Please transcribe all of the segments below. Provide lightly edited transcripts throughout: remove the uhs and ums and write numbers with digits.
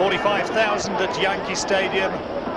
45,000 at Yankee Stadium.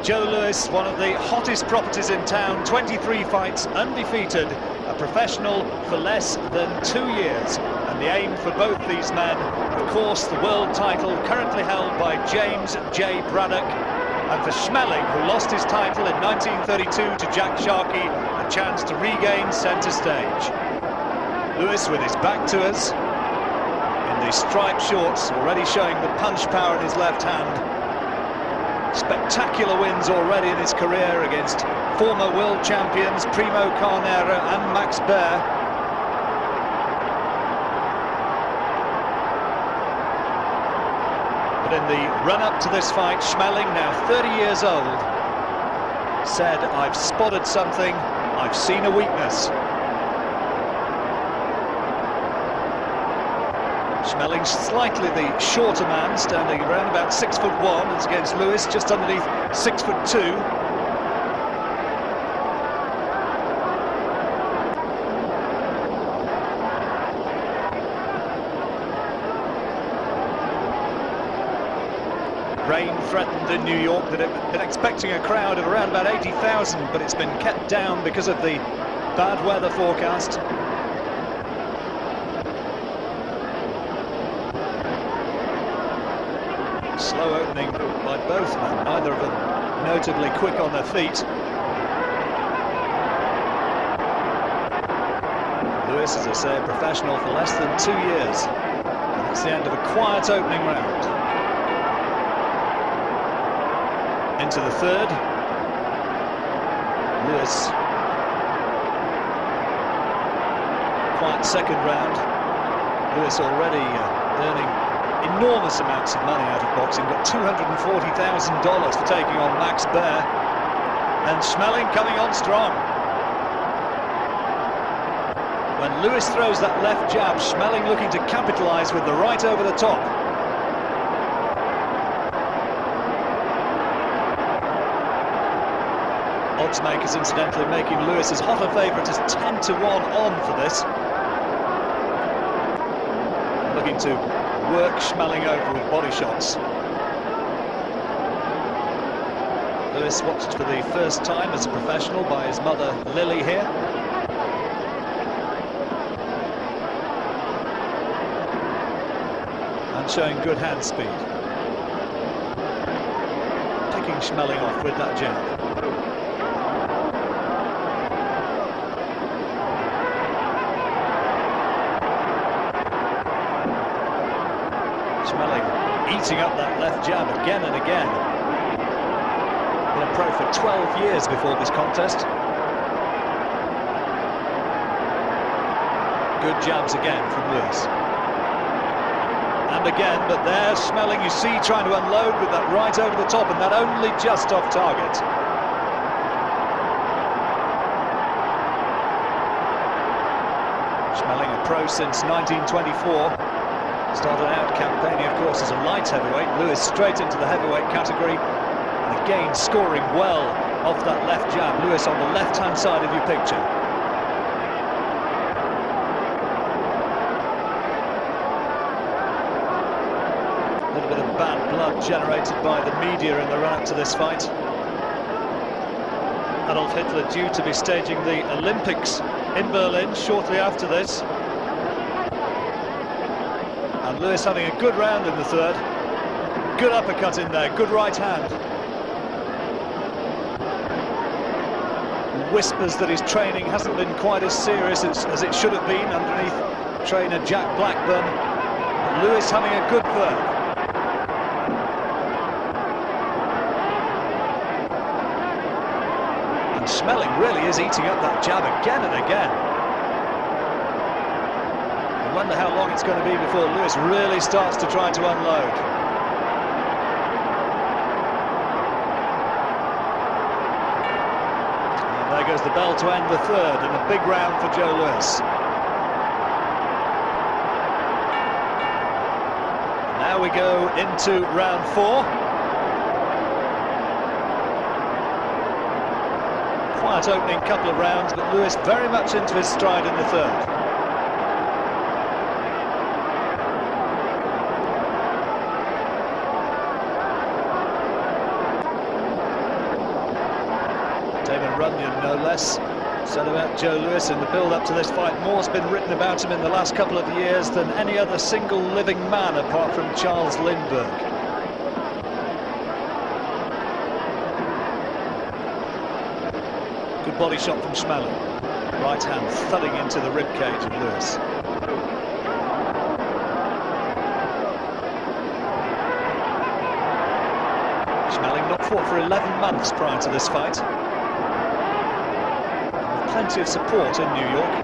Joe Louis, one of the hottest properties in town, 23 fights, undefeated, a professional for less than 2 years. And the aim for both these men, of course, the world title currently held by James J. Braddock. And for Schmeling, who lost his title in 1932 to Jack Sharkey, a chance to regain centre stage. Louis with his back to us, in the striped shorts, already showing the punch power in his left hand. Spectacular wins already in his career against former world champions Primo Carnera and Max Baer. But in the run-up to this fight, Schmeling, now 30 years old, said, "I've spotted something, I've seen a weakness." Schmeling's slightly the shorter man, standing around about 6'1", as against Louis, just underneath 6'2". Rain threatened in New York. That had been expecting a crowd of around about 80,000, but it's been kept down because of the bad weather forecast. Slow opening by both men, neither of them notably quick on their feet. Louis, as I say, a professional for less than 2 years. And that's the end of a quiet opening round. Into the third. Louis. Quiet second round. Louis already earning enormous amounts of money out of boxing. Got $240,000 for taking on Max Baer. And Schmeling coming on strong. When Louis throws that left jab, Schmeling looking to capitalise with the right over the top. Odds makers incidentally making Louis as hot a favourite as 10-1 on for this. Looking to work Schmeling over with body shots. Louis watched for the first time as a professional by his mother Lily here. And showing good hand speed. Picking Schmeling off with that jab. Schmeling eating up that left jab again and again. Been a pro for 12 years before this contest. Good jabs again from Louis. And again, but there's Schmeling, you see, trying to unload with that right over the top, and that only just off target. Schmeling, a pro since 1924. Started out campaigning, of course, as a light heavyweight. Louis straight into the heavyweight category. And again, scoring well off that left jab. Louis on the left-hand side of your picture. A little bit of bad blood generated by the media in the run-up to this fight. Adolf Hitler due to be staging the Olympics in Berlin shortly after this. And Louis having a good round in the third. Good uppercut in there, good right hand. Whispers that his training hasn't been quite as serious as it should have been underneath trainer Jack Blackburn. But Louis having a good third. And Schmeling really is eating up that jab again and again. I wonder how long it's going to be before Louis really starts to try to unload. And there goes the bell to end the third, and a big round for Joe Louis. Now we go into round 4. Quiet opening couple of rounds, but Louis very much into his stride in the third. Damon Runyon, no less, said about Joe Louis in the build-up to this fight. More's been written about him in the last couple of years than any other single living man apart from Charles Lindbergh. Good body shot from Schmeling. Right hand thudding into the ribcage of Louis. Schmeling not fought for 11 months prior to this fight. With plenty of support in New York.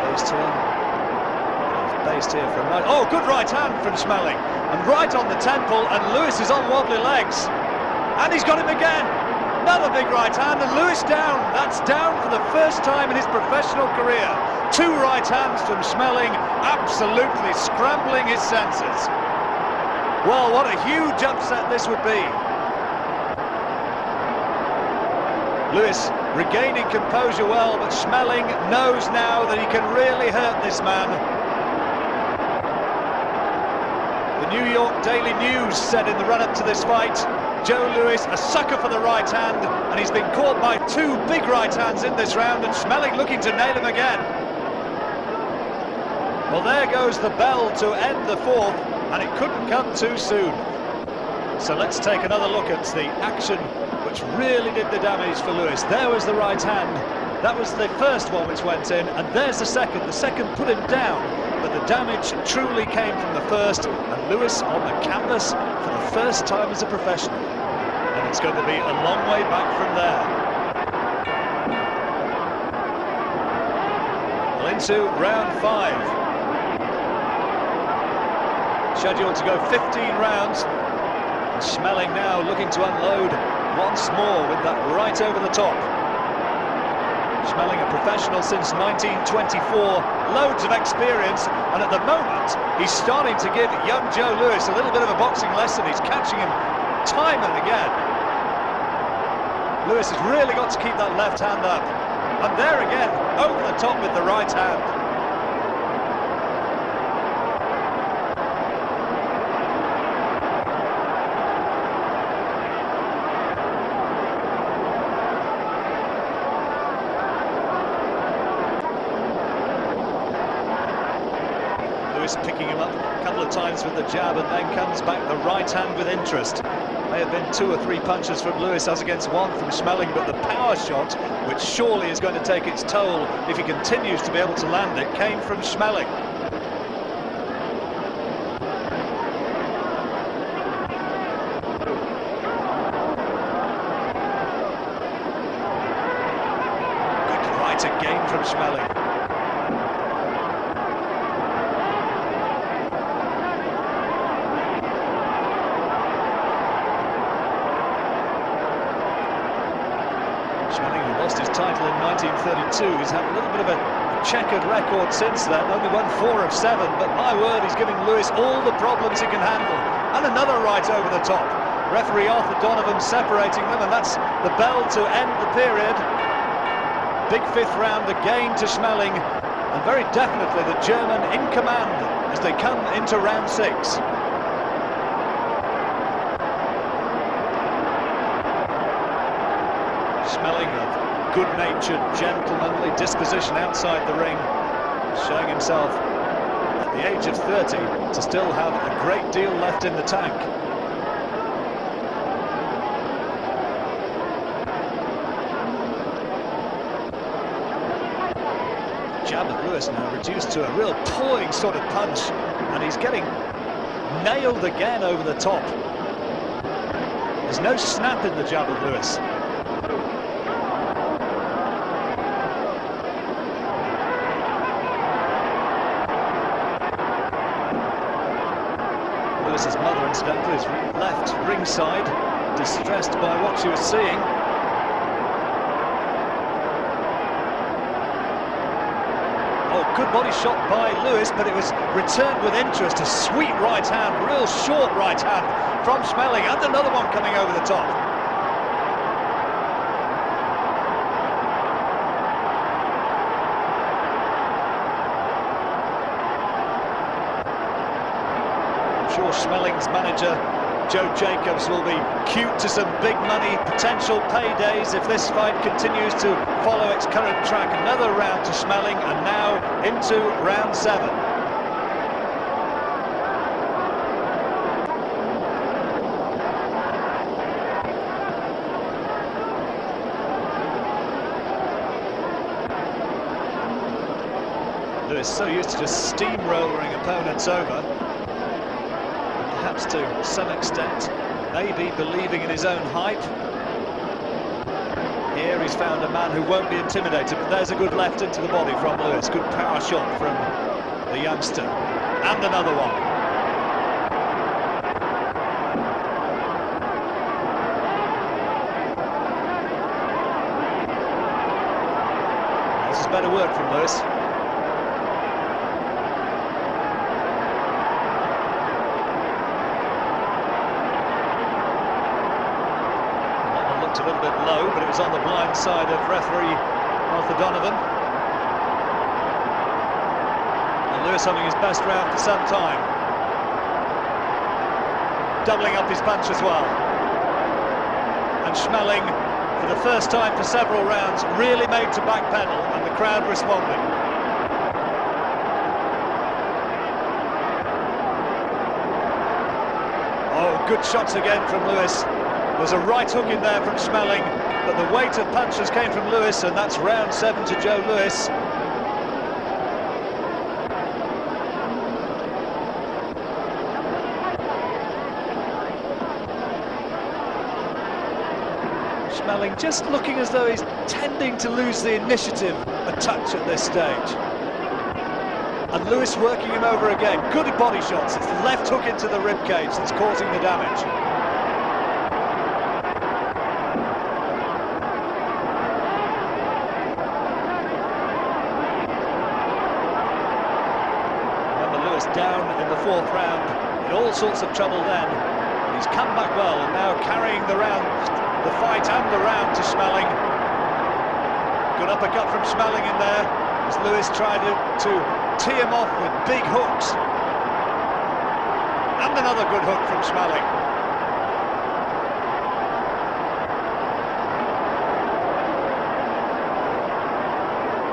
Based here. Based here for a moment. Oh, good right hand from Schmeling. And right on the temple, and Louis is on wobbly legs. And he's got him again. Another big right hand, and Louis down. That's down for the first time in his professional career. Two right hands from Schmeling, absolutely scrambling his senses. Well, what a huge upset this would be. Louis regaining composure well, but Schmeling knows now that he can really hurt this man. The New York Daily News said in the run-up to this fight, Joe Louis, a sucker for the right hand, and he's been caught by two big right hands in this round, and Schmeling looking to nail him again. Well, there goes the bell to end the fourth, and it couldn't come too soon. So let's take another look at the action which really did the damage for Louis. There was the right hand. That was the first one which went in, and there's the second. The second put him down, but the damage truly came from the first, and Louis on the canvas for the first time as a professional. And it's going to be a long way back from there. Well, into round 5. Scheduled to go 15 rounds. And Schmeling now looking to unload once more with that right over the top. Schmeling, a professional since 1924, loads of experience, and at the moment he's starting to give young Joe Louis a little bit of a boxing lesson. He's catching him time and again. Louis has really got to keep that left hand up, and there again, over the top with the right hand. Picking him up a couple of times with the jab, and then comes back the right hand with interest. May have been 2 or 3 punches from Louis as against 1 from Schmeling, but the power shot, which surely is going to take its toll if he continues to be able to land it, came from Schmeling. Good right again from Schmeling. Schmeling, who lost his title in 1932, he's had a little bit of a checkered record since then, only won 4 of 7, but my word, he's giving Louis all the problems he can handle. And another right over the top. Referee Arthur Donovan separating them, and that's the bell to end the period. Big 5th round again to Schmeling, and very definitely the German in command as they come into round 6. Schmeling, of good-natured, gentlemanly disposition outside the ring, showing himself at the age of 30 to still have a great deal left in the tank. The jab of Louis now reduced to a real pawing sort of punch, and he's getting nailed again over the top. There's no snap in the jab of Louis. Louis's mother, incidentally, is left ringside, distressed by what she was seeing. Oh, good body shot by Louis, but it was returned with interest. A sweet right hand, real short right hand from Schmeling, and another one coming over the top. Sure, Schmeling's manager Joe Jacobs will be cute to some big money potential paydays if this fight continues to follow its current track. Another round to Schmeling, and now into round 7. Lewis so used to just steamrolling opponents over, perhaps to some extent maybe believing in his own hype. Here he's found a man who won't be intimidated, but there's a good left into the body from Lewis. Good power shot from the youngster, and another one. This is better work from Lewis. A little bit low, but it was on the blind side of referee Arthur Donovan. And Lewis having his best round for some time. Doubling up his punch as well. And Schmeling, for the first time for several rounds, really made to backpedal, and the crowd responding. Oh, good shots again from Lewis. There's a right hook in there from Schmeling, but the weight of punches came from Lewis, and that's round 7 to Joe Lewis. Schmeling just looking as though he's tending to lose the initiative a touch at this stage. And Lewis working him over again. Good body shots. It's the left hook into the ribcage that's causing the damage. Down in the 4th round, in all sorts of trouble then. He's come back well, and now carrying the fight and the round to Schmeling. Good uppercut from Schmeling in there, as Lewis tried to tee him off with big hooks. And another good hook from Schmeling.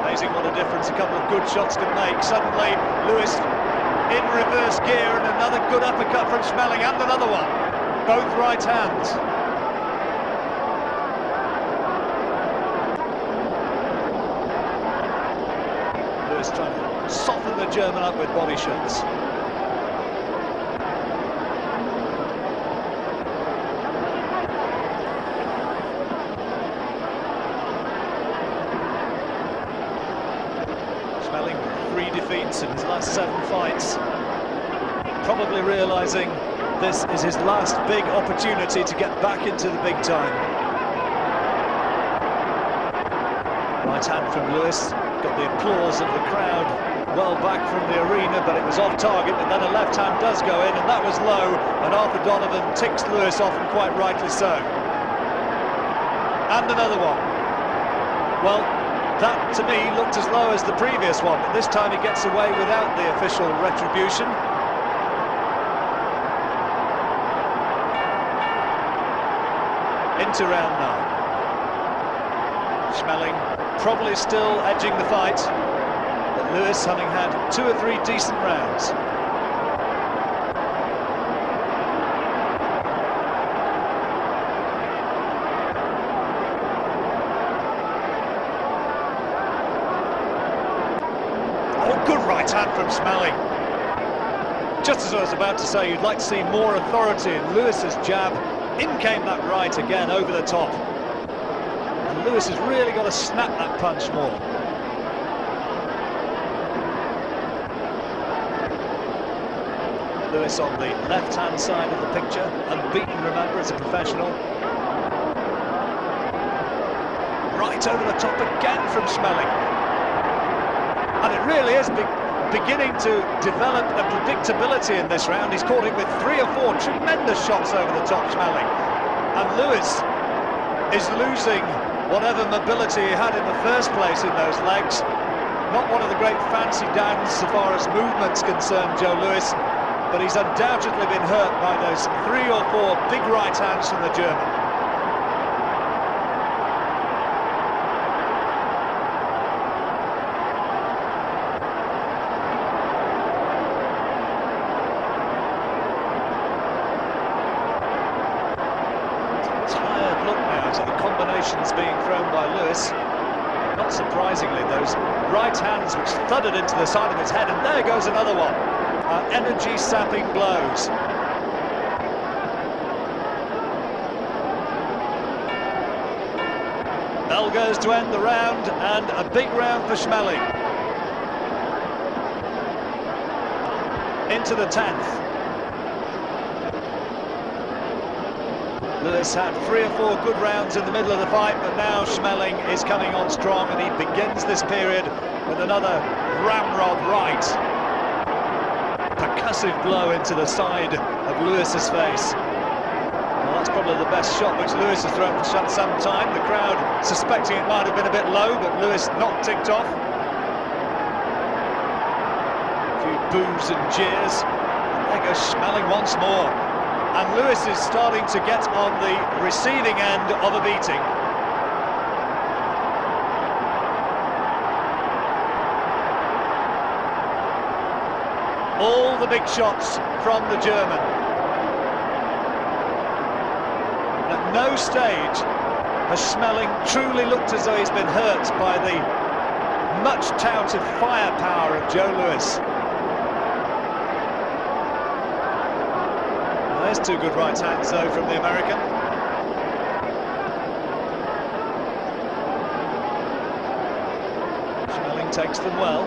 Amazing what a difference a couple of good shots can make. Suddenly, Lewis in reverse gear, and another good uppercut from Schmeling, and another one. Both right hands. Lewis trying to soften the German up with body shots. Schmeling, 3 defeats in his last 7 fights. Probably realising this is his last big opportunity to get back into the big time. Right hand from Lewis, got the applause of the crowd well back from the arena, but it was off target, but then a left hand does go in, and that was low, and Arthur Donovan ticks Lewis off, and quite rightly so. And another one. Well, that, to me, looked as low as the previous one, but this time he gets away without the official retribution. Into round 9. Schmeling probably still edging the fight, but Lewis having had 2 or 3 decent rounds. Good right hand from Schmeling. Just as I was about to say, you'd like to see more authority in Lewis's jab. In came that right again, over the top. And Lewis has really got to snap that punch more. Lewis on the left-hand side of the picture, unbeaten, remember, as a professional. Right over the top again from Schmeling. And it really is beginning to develop a predictability in this round. He's caught it with 3 or 4 tremendous shots over the top, Schmeling. And Lewis is losing whatever mobility he had in the first place in those legs. Not one of the great fancy downs so far as movement's concerned, Joe Lewis. but he's undoubtedly been hurt by those 3 or 4 big right hands from the German. Tired look now to the combinations being thrown by Lewis. Not surprisingly, those right hands which thudded into the side of his head, and there goes another one. Energy-sapping blows. Bell goes to end the round, and a big round for Schmeling. Into the 10th. Lewis had 3 or 4 good rounds in the middle of the fight, but now Schmeling is coming on strong, and he begins this period with another ramrod right. Percussive blow into the side of Lewis's face. Well, that's probably the best shot which Lewis has thrown for some time. The crowd suspecting it might have been a bit low, but Lewis not ticked off. A few boos and jeers. And there goes Schmeling once more. And Lewis is starting to get on the receiving end of a beating. All the big shots from the German. At no stage has Schmeling truly looked as though he's been hurt by the much touted firepower of Joe Lewis. There's 2 good right hands though from the American. Schmeling takes them well.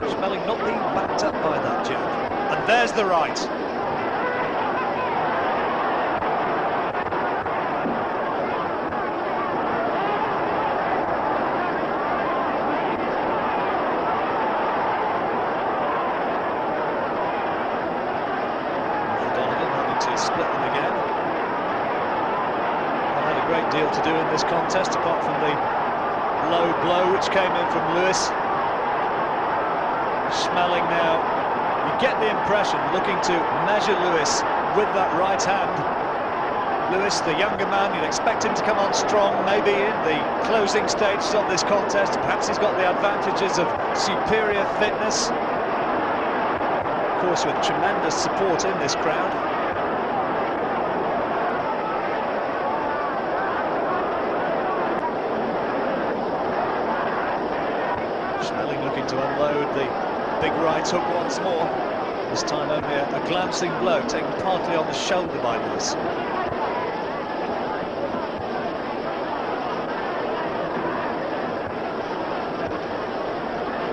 Schmeling not being backed up by that jab. And there's the right. Split them again. Not had a great deal to do in this contest, apart from the low blow which came in from Lewis. Schmeling now, you get the impression, looking to measure Lewis with that right hand. Lewis, the younger man, you'd expect him to come on strong, maybe in the closing stages of this contest. Perhaps he's got the advantages of superior fitness. Of course, with tremendous support in this crowd. Schmeling looking to unload the big right hook once more. This time only a glancing blow, taken partly on the shoulder by Lewis.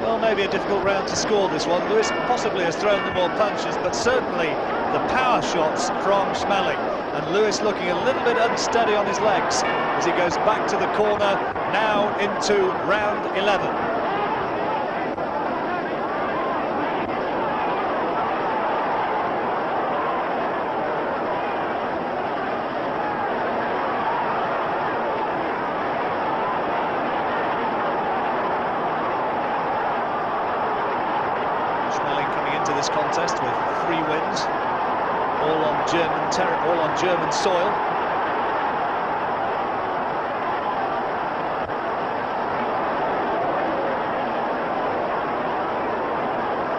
Well, maybe a difficult round to score this one. Lewis possibly has thrown the more punches, but certainly the power shots from Schmeling. And Lewis looking a little bit unsteady on his legs as he goes back to the corner, now into round 11. This contest with 3 wins, all on German soil.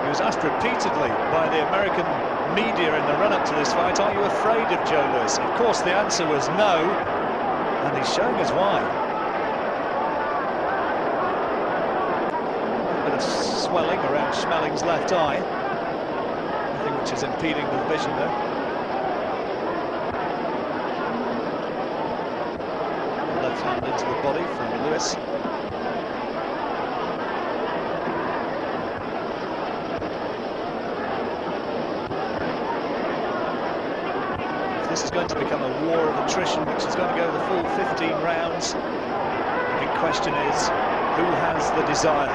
He was asked repeatedly by the American media in the run-up to this fight, "Are you afraid of Joe Lewis?" Of course, the answer was no, and he's showing us why. A bit of swelling around Schmeling's left eye, which is impeding the vision there. Left hand into the body from Lewis. If this is going to become a war of attrition, which is going to go the full 15 rounds, the big question is, who has the desire?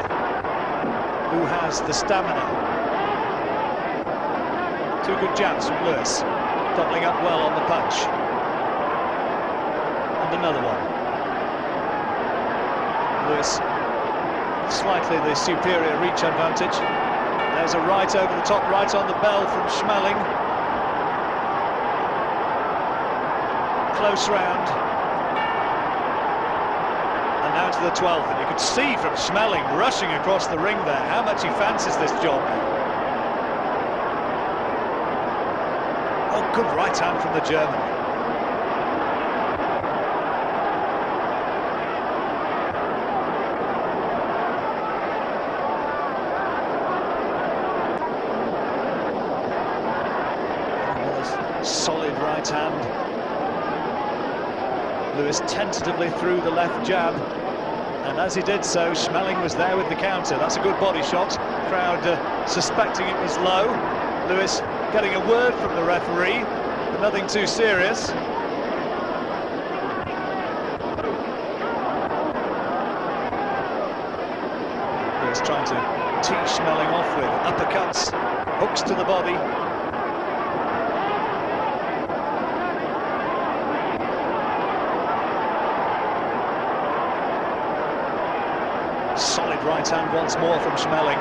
Who has the stamina? 2 good jabs from Lewis. doubling up well on the punch. And another one. Lewis, slightly the superior reach advantage. There's a right over the top, right on the bell from Schmeling. Close round. And now to the 12th, and you could see from Schmeling rushing across the ring there how much he fancies this job. Oh, good right hand from the German. Solid right hand. Lewis tentatively threw the left jab, and as he did so, Schmeling was there with the counter. That's a good body shot. Crowd suspecting it was low. Lewis getting a word from the referee, but nothing too serious. Lewis trying to tee Schmeling off with uppercuts, hooks to the body. Solid right hand once more from Schmeling.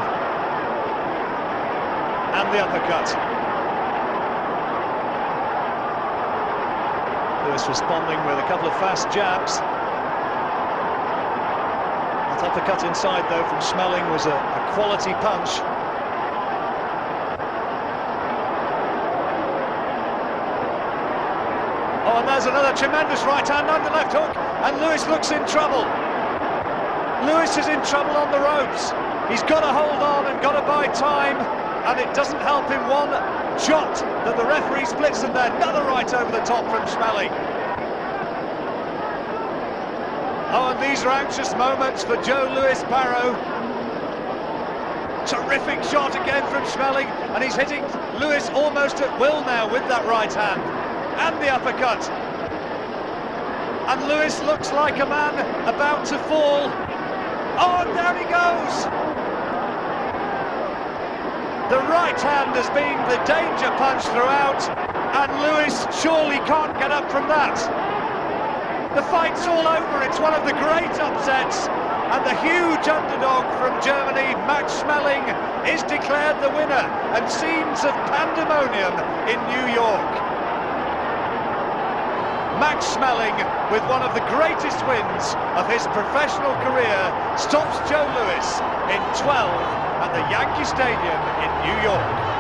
And the uppercut. Lewis responding with a couple of fast jabs. That uppercut inside, though, from Schmeling was a quality punch. Oh, and there's another tremendous right hand and the left hook, and Lewis looks in trouble. Lewis is in trouble on the ropes. He's got to hold on and got to buy time, and it doesn't help him one jot that the referee splits them there. Another right over the top from Schmeling. Oh, and these are anxious moments for Joe Louis-Barrow. Terrific shot again from Schmeling, and he's hitting Lewis almost at will now with that right hand. And the uppercut. And Lewis looks like a man about to fall. Oh, and down he goes! The right hand has been the danger punch throughout, and Lewis surely can't get up from that. The fight's all over, it's one of the great upsets, and the huge underdog from Germany, Max Schmeling, is declared the winner, and scenes of pandemonium in New York. Max Schmeling, with one of the greatest wins of his professional career, stops Joe Louis in 12 at the Yankee Stadium in New York.